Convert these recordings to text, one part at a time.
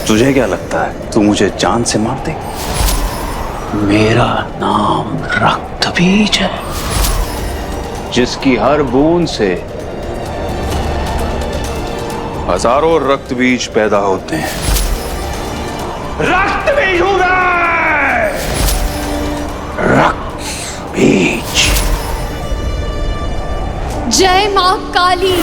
तुझे क्या लगता है तू मुझे जान से मार दे? मेरा नाम रक्तबीज है, जिसकी हर बूंद से हजारों रक्तबीज पैदा होते हैं। रक्तबीज हूं मैं, रक्तबीज। जय मां काली।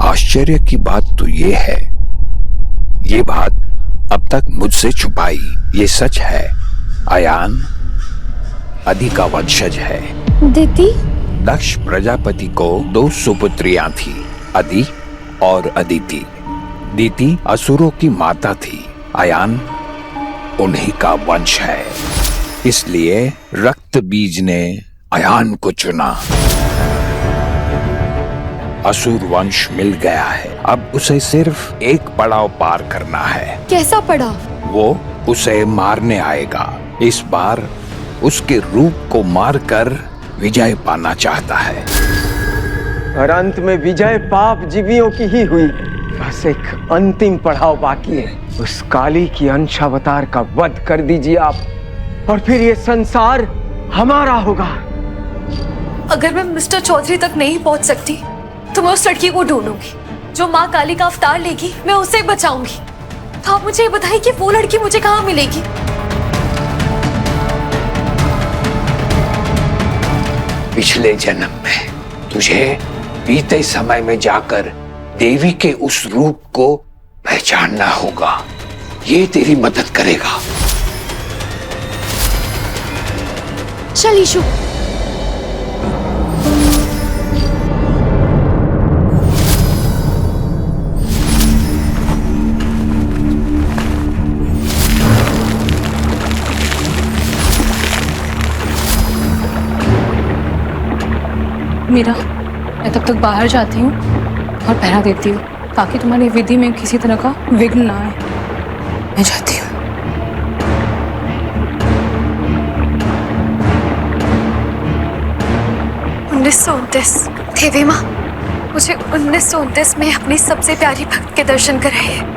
आश्चर्य की बात तो ये है, ये बात अब तक मुझसे छुपाई। ये सच है, अयान अदि का वंशज है। दीदी, दक्ष प्रजापति को 2 सुपुत्रियां थी, अदि और अदिति। दीति असुरों की माता थी, अयान उन्हीं का वंश है। इसलिए रक्तबीज ने अयान को चुना। असुर वंश मिल गया है, अब उसे सिर्फ एक पड़ाव पार करना है। कैसा पड़ाव? वो उसे मारने आएगा। इस बार उसके रूप को मारकर विजय पाना चाहता है। और अंत में विजय पाप जीवियों की ही हुई। बस एक अंतिम पड़ाव बाकी है। उस काली की अंश अवतार का वध कर दीजिए आप, और फिर ये संसार हमारा होगा। अगर मैं मिस्टर चौधरी तक नहीं पहुंच सकती तो मैं उस लड़की को ढूंढूंगी जो माँ काली का अवतार लेगी। मैं उसे बचाऊंगी। तो आप मुझे बताइए कि वो लड़की मुझे कहाँ मिलेगी? पिछले जन्म में तुझे बीते समय में जाकर देवी के उस रूप को पहचानना होगा। ये तेरी मदद करेगा। चल ईशु। मीरा, मैं तब तक बाहर जाती हूँ और पहरा देती हूँ ताकि तुम्हारी विधि में किसी तरह का विघ्न ना आए। मैं जाती हूँ। 1929 देवी माँ, मुझे 1929 में अपनी सबसे प्यारी भक्त के दर्शन कराइए।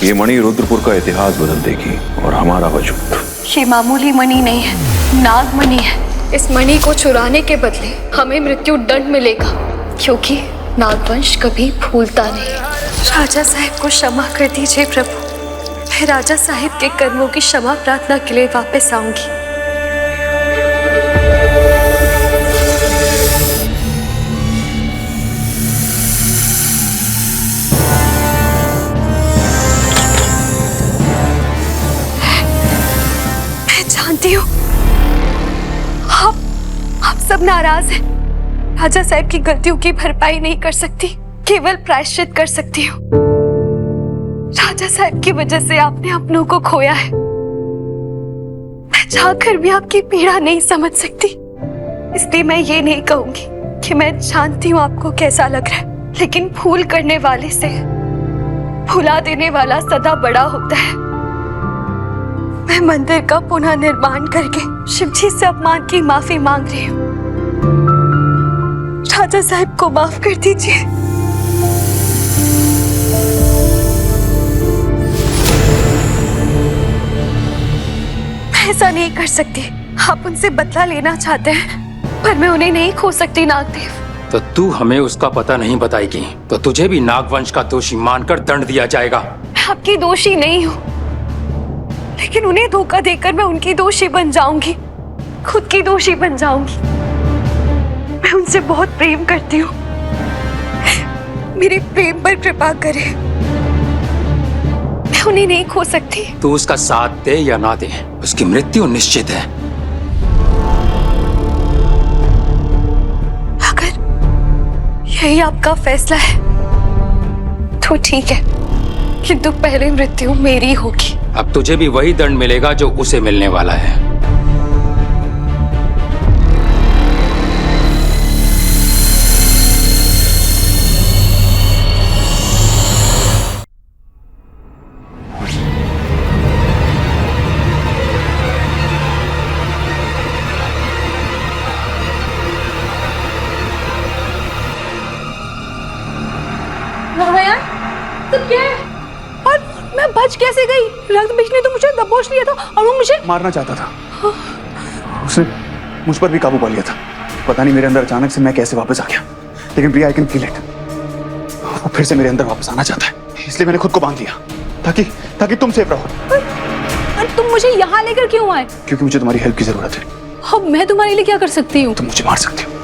ये मणि रुद्रपुर का इतिहास बदल देगी और हमारा वजूद। ये मामूली मणि नहीं है, नाग मणि है। इस मणि को चुराने के बदले हमें मृत्यु दंड मिलेगा, क्योंकि नागवंश कभी भूलता नहीं। राजा साहब को क्षमा कर दीजिए प्रभु। मैं राजा साहब के कर्मों की क्षमा प्रार्थना के लिए वापस आऊंगी। जानती हूँ आप सब नाराज हैं। राजा साहब की गलतियों की भरपाई नहीं कर सकती, केवल प्रायश्चित कर सकती हूँ। राजा साहब की वजह से आपने अपनों को खोया है। मैं चाहकर भी आपकी पीड़ा नहीं समझ सकती, इसलिए मैं ये नहीं कहूंगी कि मैं जानती हूँ आपको कैसा लग रहा है, लेकिन भूल करने वाले से भुला देने वाला सदा बड़ा होता है। मैं मंदिर का पुनः निर्माण करके शिवजी से अपमान की माफी मांग रही हूँ। राजा साहब को माफ कर दीजिए। मैं ऐसा नहीं कर सकती। आप उनसे बदला लेना चाहते हैं, पर मैं उन्हें नहीं खो सकती नागदेव। तो तू हमें उसका पता नहीं बताएगी तो तुझे भी नागवंश का दोषी मानकर दंड दिया जाएगा। मैं आपकी दोषी नहीं हूँ, लेकिन उन्हें धोखा देकर मैं उनकी दोषी बन जाऊंगी, खुद की दोषी बन जाऊंगी। मैं उनसे बहुत प्रेम करती हूँ, मेरे प्रेम पर कृपा करें, मैं उन्हें नहीं खो सकती। तू उसका साथ दे या ना दे, उसकी मृत्यु निश्चित है। अगर यही आपका फैसला है तो ठीक है, किंतु पहले मृत्यु मेरी होगी। अब तुझे भी वही दंड मिलेगा जो उसे मिलने वाला है। और मैं बच कैसे गई? रक्तबीज ने तो मुझे दबोच लिया था और वो मुझे मारना चाहता था। उसने मुझ पर भी काबू पा लिया था। पता नहीं मेरे अंदर अचानक से मैं कैसे वापस आ गया, लेकिन प्रिया आई कैन फील इट। वो फिर से मेरे अंदर वापस आना चाहता है, इसलिए मैंने खुद को बांध लिया ताकि तुम सेफ रहो। और तुम मुझे यहाँ लेकर क्यों आए? क्योंकि मुझे तुम्हारी हेल्प की जरूरत है। अब मैं तुम्हारे लिए क्या कर सकती हूँ? तुम मुझे मार सकती हो।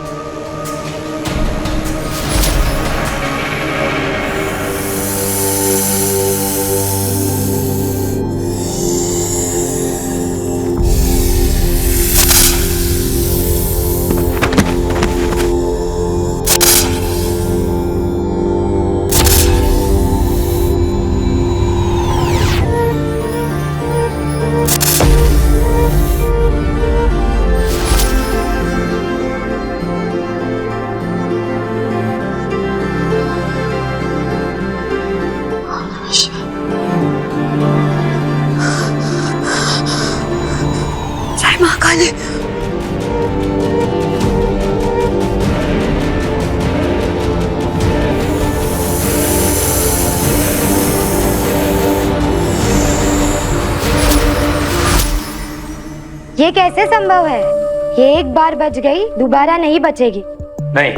जय मां काली। ये कैसे संभव है? ये एक बार बच गई, दोबारा नहीं बचेगी। नहीं,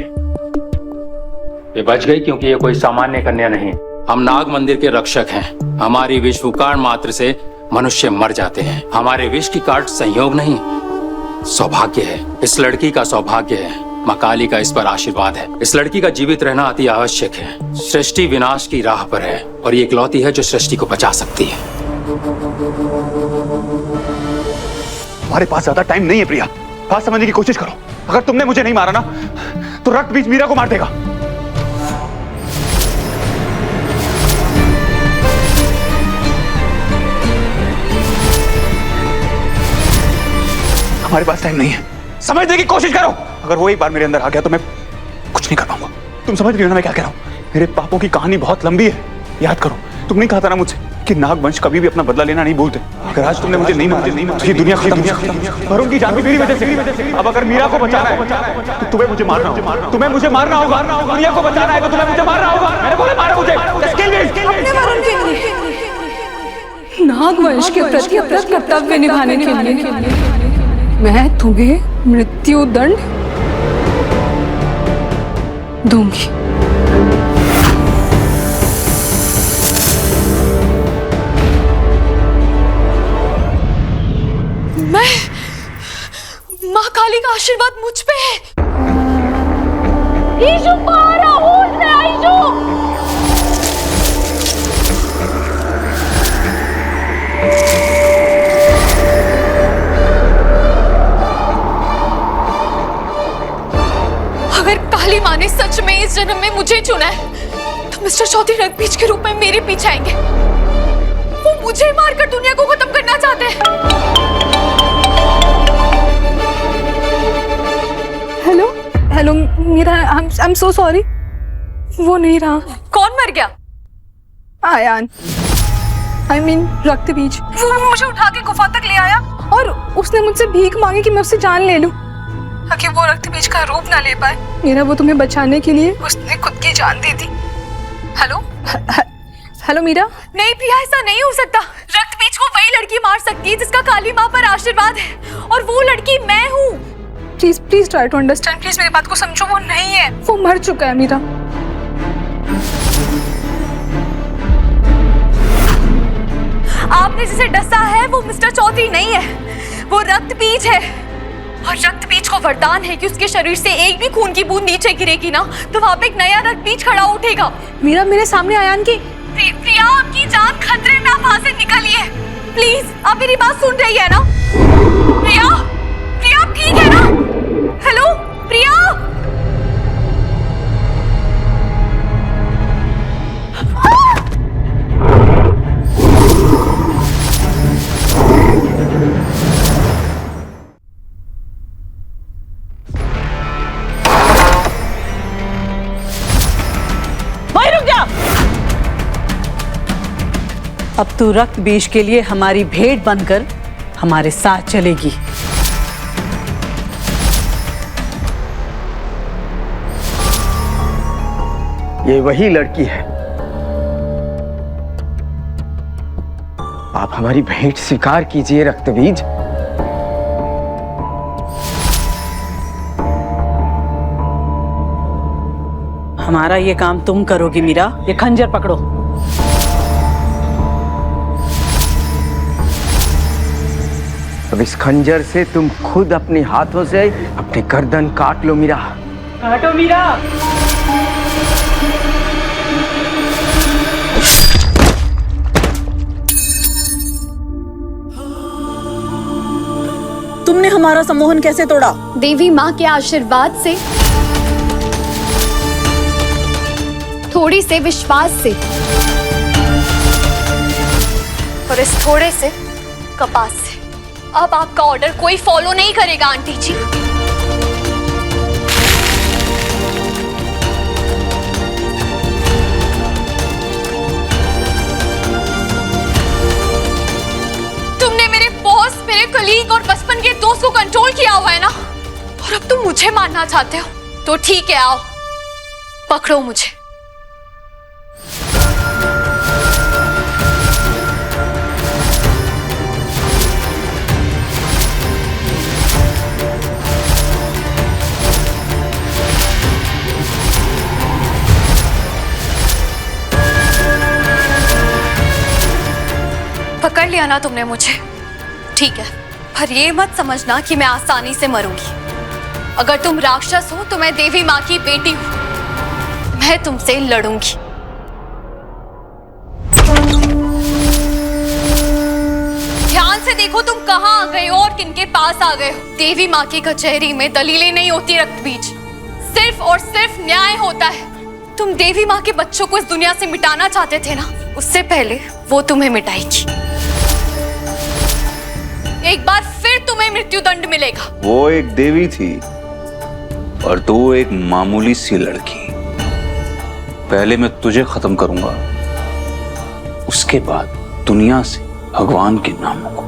ये बच गई क्योंकि ये कोई सामान्य कन्या नहीं। हम नाग मंदिर के रक्षक हैं। हमारी विष फूंकाण मात्र से मनुष्य मर जाते हैं। हमारे विष की काट संयोग नहीं, सौभाग्य है। इस लड़की का सौभाग्य है। माँ काली का इस पर आशीर्वाद है। इस लड़की का जीवित रहना अति आवश्यक है। सृष्टि विनाश की राह पर है और ये इकलौती है जो सृष्टि को बचा सकती है। हमारे पास ज्यादा टाइम नहीं है प्रिया, बात समझने की कोशिश करो। अगर तुमने मुझे नहीं मारा ना तो रक्तबीज मीरा को मार देगा। हमारे पास टाइम नहीं है, समझने की कोशिश करो। अगर वो एक बार मेरे अंदर आ गया तो मैं कुछ नहीं कर पाऊंगा। तुम समझ रही हो ना मैं क्या कह रहा हूँ? मेरे पापों की कहानी बहुत लंबी है। याद करो, तुमने कहा था ना मुझसे कि नागवंश कभी भी अपना बदला लेना नहीं भूलते। अगर आज तुमने मुझे नहीं मारा तो ये दुनिया खत्म। वरुण की जान भी मेरी वजह से। अब अगर मीरा को बचाना है तो तुम्हें मुझे मारना होगा। तुम्हें मुझे मारना होगा। दुनिया को बचाना है तो तुम्हें मुझे मारना होगा। मैंने बोला मारो मुझे। अपने वरुण के लिए, नागवंश के प्रति अपना कर्तव्य निभाने के लिए मैं तुम्हें मृत्यु दंड दूंगी। माँ काली का आशीर्वाद मुझ पे है। ईशु मारा होश में आई जो। अगर काली माँ ने सच में इस जन्म में मुझे चुना है तो मिस्टर चौधरी रक्तबीज के रूप में मेरे पीछे आएंगे। वो मुझे मारकर दुनिया को खत्म करना चाहते हैं। Hello Meera, I am so sorry. वो नहीं रहा। कौन मर गया? Aayan, I mean Raktabeej. वो मुझे उठा के गुफा तक ले आया और उसने मुझसे भीख मांगी कि मैं उससे जान ले लूं, ताकि वो रक्तबीज का रूप ना ले पाए। मीरा, वो तुम्हें बचाने के लिए उसने खुद की जान दी थी। Hello hello Meera. नहीं प्रिया, ऐसा नहीं हो सकता। रक्तबीज को वही लड़की मार सकती है जिसका काली माँ पर आशीर्वाद है, और वो लड़की मैं हूँ। Please please try to understand, please मेरी बात को समझो। वो नहीं है, वो मर चुका है मीरा। आपने जिसे डसा है वो मिस्टर चौधरी नहीं है, वो रक्त बीज है। और रक्त बीज को वरदान है कि उसके शरीर से एक भी खून की बूंद नीचे गिरेगी ना तो वहां पे एक नया रक्त बीज खड़ा उठेगा। मीरा मेरे सामने आयान की प्रिया, आपकी जान खतरे में, आप वहां से निकलिए प्लीज। आप मेरी बात सुन रही है ना? प्रिया, प्रिया आप ठीक है ना? हेलो प्रिया। भाई रुक जा। अब तू रक्त बीज के लिए हमारी भेंट बनकर हमारे साथ चलेगी। ये वही लड़की है। आप हमारी भेंट स्वीकार कीजिए रक्तबीज। हमारा ये काम तुम करोगी मीरा। ये खंजर पकड़ो। अब इस खंजर से तुम खुद अपने हाथों से अपने गर्दन काट लो मीरा। काटो मीरा। तुमने हमारा सम्मोहन कैसे तोड़ा? देवी माँ के आशीर्वाद से, थोड़ी से विश्वास से, और इस थोड़े से कपास से। अब आपका ऑर्डर कोई फॉलो नहीं करेगा आंटी जी। तुमने मेरे बॉस, मेरे कलीग और बचपन के दोस्त को कंट्रोल किया हुआ है ना, और अब तुम मुझे मारना चाहते हो तो ठीक है, आओ पकड़ो मुझे। पकड़ लिया ना तुमने मुझे, ठीक है, पर ये मत समझना कि मैं आसानी से मरूंगी। अगर तुम राक्षस हो तो मैं देवी माँ की बेटी हूं, मैं तुमसे लड़ूंगी। ध्यान से देखो तुम कहाँ आ गए हो और किनके पास आ गए हो। देवी माँ की कचहरी में दलीलें नहीं होती रक्तबीज, सिर्फ और सिर्फ न्याय होता है। तुम देवी माँ के बच्चों को इस दुनिया से मिटाना चाहते थे ना, उससे पहले वो तुम्हें मिटाएगी। एक बार फिर तुम्हें मृत्यु दंड मिलेगा। वो एक देवी थी और तू एक मामूली सी लड़की। पहले मैं तुझे खत्म करूंगा, उसके बाद दुनिया से भगवान के नामों को।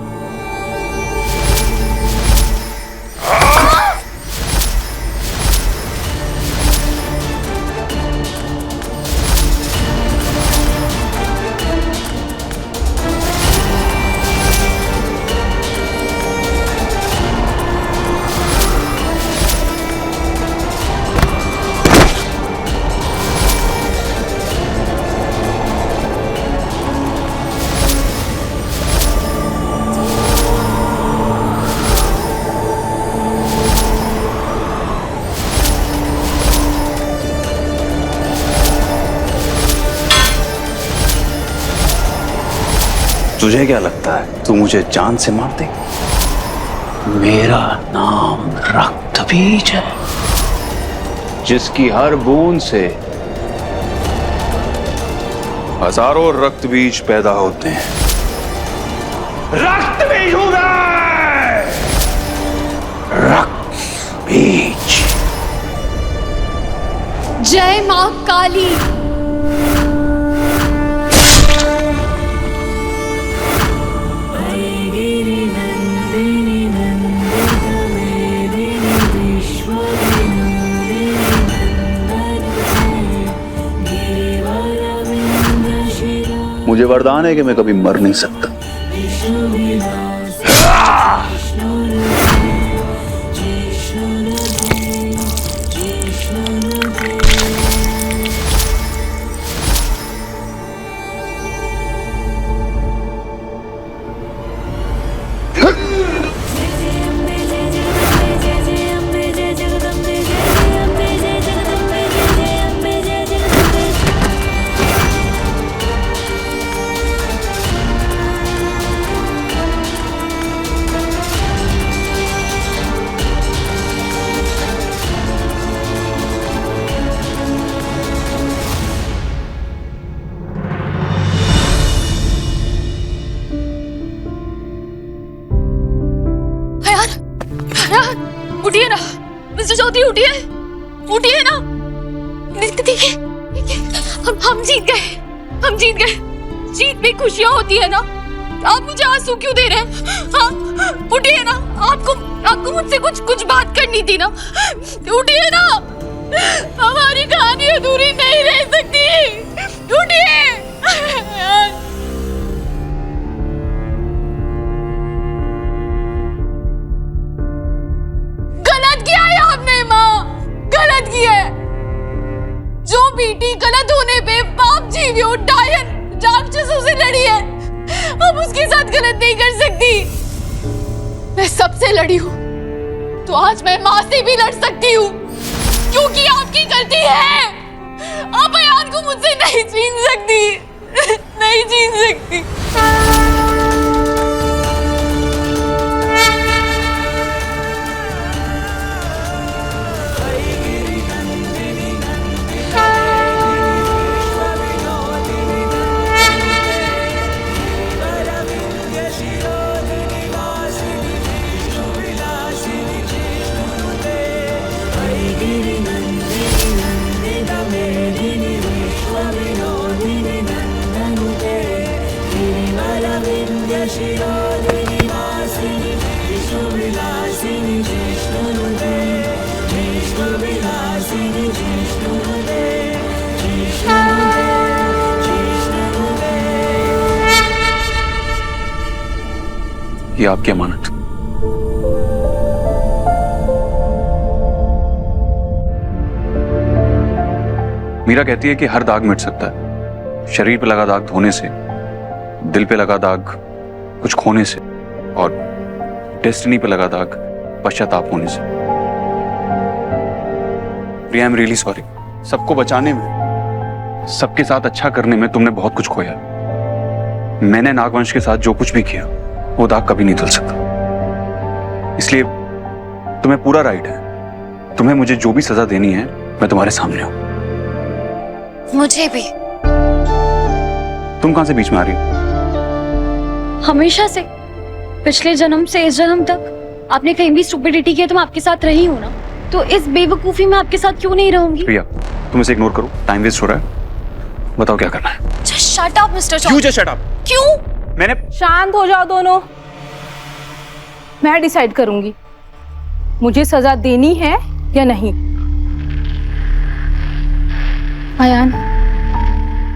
तुझे क्या लगता है तू मुझे जान से मार दे? मेरा नाम रक्तबीज है, जिसकी हर बूंद से हजारों रक्तबीज पैदा होते हैं। रक्तबीज हूं मैं, रक्तबीज। जय मां काली। मुझे वरदान है कि मैं कभी मर नहीं सकता। उठिए, उठिए ना। देखिए, हम जीत गए, हम जीत गए। जीत में खुशियां होती है ना, आप मुझे आंसू क्यों दे रहे हैं? हाँ, उठिए ना। आपको मुझसे कुछ बात करनी थी ना, उठिए ना। हमारी कहानी अधूरी नहीं रह सकती, उठिए। गलत किया है आपने माँ, गलत किया है। जो बेटी गलत होने पे पाप जीवियों डायन राक्षसों से लड़ी है, अब उसके साथ गलत नहीं कर सकती। मैं सबसे लड़ी हूँ तो आज मैं माँ से भी लड़ सकती हूँ, क्योंकि आपकी गलती है। आप अयान को मुझसे नहीं छीन सकती, नहीं छीन सकती। ये आपकी अमानत। मीरा कहती है कि हर दाग मिट सकता है। शरीर पे लगा दाग धोने से, दिल पे लगा दाग कुछ खोने से, और डेस्टिनी पे लगा दाग पश्चाताप होने से। प्रिया, आई एम रियली सॉरी। सबको बचाने में, सबके साथ अच्छा करने में तुमने बहुत कुछ खोया। मैंने नागवंश के साथ जो कुछ भी किया वो दाग कभी नहीं धुल सकता। इसलिए तुम्हें पूरा राइट है। तुम्हें मुझे जो भी सजा देनी है मैं तुम्हारे सामने हूं। मुझे भी। तुम कहां से बीच में आ रही हो? हमेशा से, पिछले जन्म से इस जन्म तक आपने कहीं भी स्टुपिडिटी किया तो मैं आपके साथ रही हूँ ना, तो इस बेवकूफी में आपके साथ क्यों नहीं रहूंगी? प्रिया, तुम इसे इग्नोर करो, टाइम वेस्ट हो रहा है। बताओ क्या करना है। Just shut up, Mr. क्यों just shut up? क्यों? मैंने शांत हो जाओ दोनों, मैं डिसाइड करूंगी मुझे सजा देनी है या नहीं। अयान,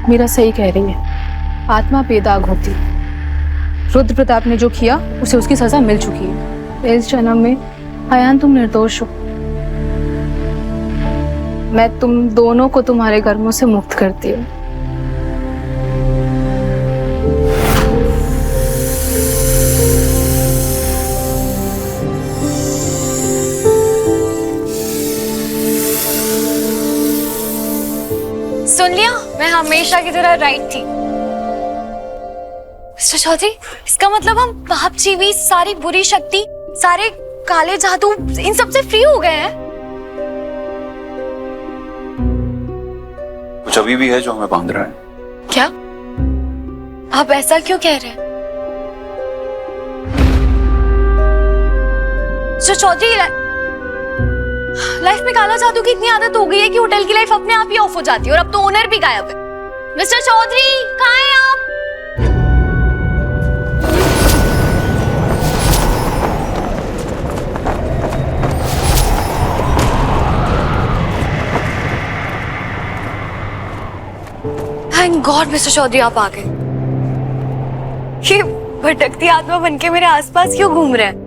मीरा सही कह रही है, आत्मा बेदाग होती है। रुद्र प्रताप ने जो किया उसे उसकी सजा मिल चुकी है। इस जन्म में अयान तुम निर्दोष हो। मैं तुम दोनों को तुम्हारे कर्मों से मुक्त करती हूँ। सुन लिया, मैं हमेशा की तरह राइट थी। मिस्टर चौधरी, इसका मतलब हम पाप जीवी, सारी बुरी शक्ति, सारे काले जादू, इन सब से फ्री हो गए हैं। कुछ अभी भी है जो हमें बांध रहा है। क्या? आप ऐसा क्यों कह रहे हैं? मिस्टर चौधरी, लाइफ में काला जादू की इतनी आदत हो गई है कि होटल की लाइफ अपने आप ही ऑफ हो जाती है, और अब तो ओनर भी गायब है। मिस्टर चौधरी, कहाँ हैं आप? थैंक गॉड मिस्टर चौधरी आप आ गए। ये भटकती आत्मा बनके मेरे आसपास क्यों घूम रहे हैं?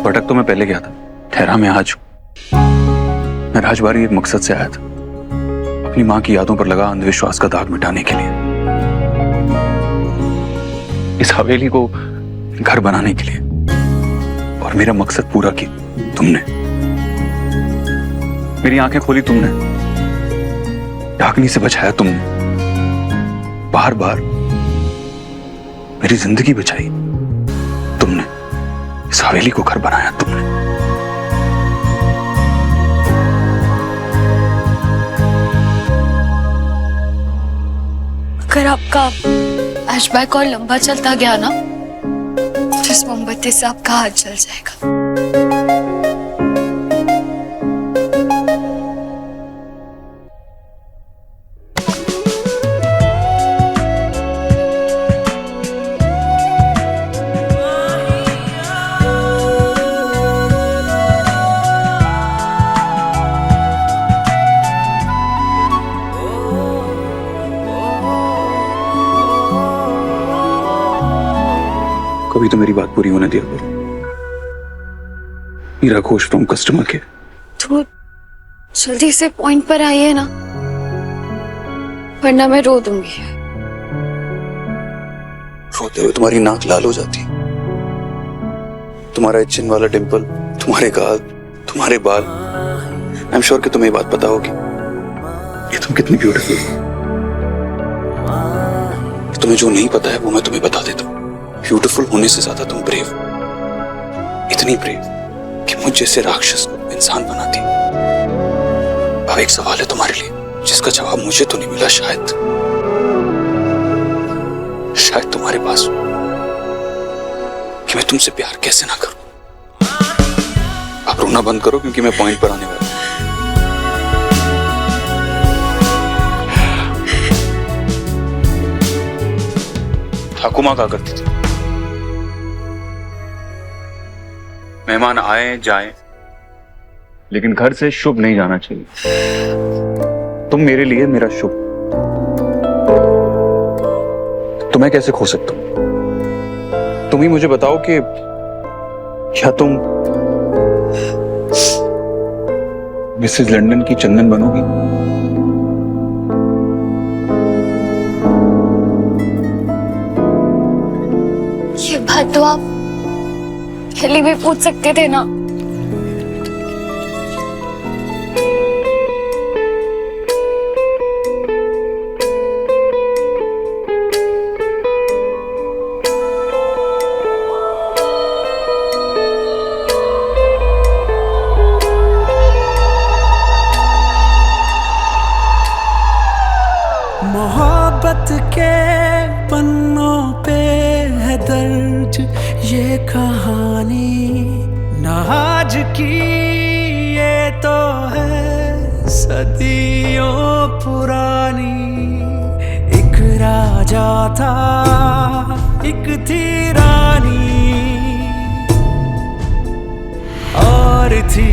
भटक तो मैं पहले गया था, ठहरा मैं आज हूं। मैं राजबाड़ी एक मकसद से आया था, अपनी मां की यादों पर लगा अंधविश्वास का दाग मिटाने के लिए, इस हवेली को घर बनाने के लिए। और मेरा मकसद पूरा किया तुमने। मेरी आंखें खोली तुमने, डाकनी से बचाया तुमने, बार बार मेरी जिंदगी बचाई तुमने, इस हवेली को घर बनाया तुमने। अगर आपका फ्लैशबैक और लंबा चलता गया ना, तो इस मोमबत्ती से आपका हाथ जल जाएगा। कभी तो मेरी बात पूरी होने दिया करो। Meera Ghosh from customer care. तो जल्दी से पॉइंट पर आइए ना, वरना मैं रो दूंगी। रोते हुए तुम्हारी नाक लाल हो जाती, तुम्हारा चिन वाला डिंपल, तुम्हारे गाल, तुम्हारे बाल। आई एम श्योर कि तुम्हें ये बात पता होगी कि तुम कितनी ब्यूटीफुल हो। तुम्हें जो नहीं पता है वो मैं तुम्हें बता देता हूँ। ब्यूटीफुल होने से ज्यादा तुम ब्रेव, इतनी ब्रेव कि मुझ जैसे राक्षस को इंसान बनाती। अब एक सवाल है तुम्हारे लिए, जिसका जवाब मुझे तो नहीं मिला, शायद तुम्हारे पास हो, कि मैं तुमसे प्यार कैसे ना करूं। आप रोना बंद करो क्योंकि मैं पॉइंट पर आने वाला हूं। ठाकुमा क्या करती थी? मेहमान आए जाएं, लेकिन घर से शुभ नहीं जाना चाहिए। तुम मेरे लिए मेरा शुभ, तो मैं कैसे खो सकता हूं? तुम ही मुझे बताओ कि क्या तुम मिसेस लंदन की चंदन बनोगी? ये बात तो आप पहले भी पूछ सकते थे ना। मोहब्बत के पन्नों पे है दर्ज ये कहानी, न आज की ये तो है सदियों पुरानी। एक राजा था, एक थी रानी, और थी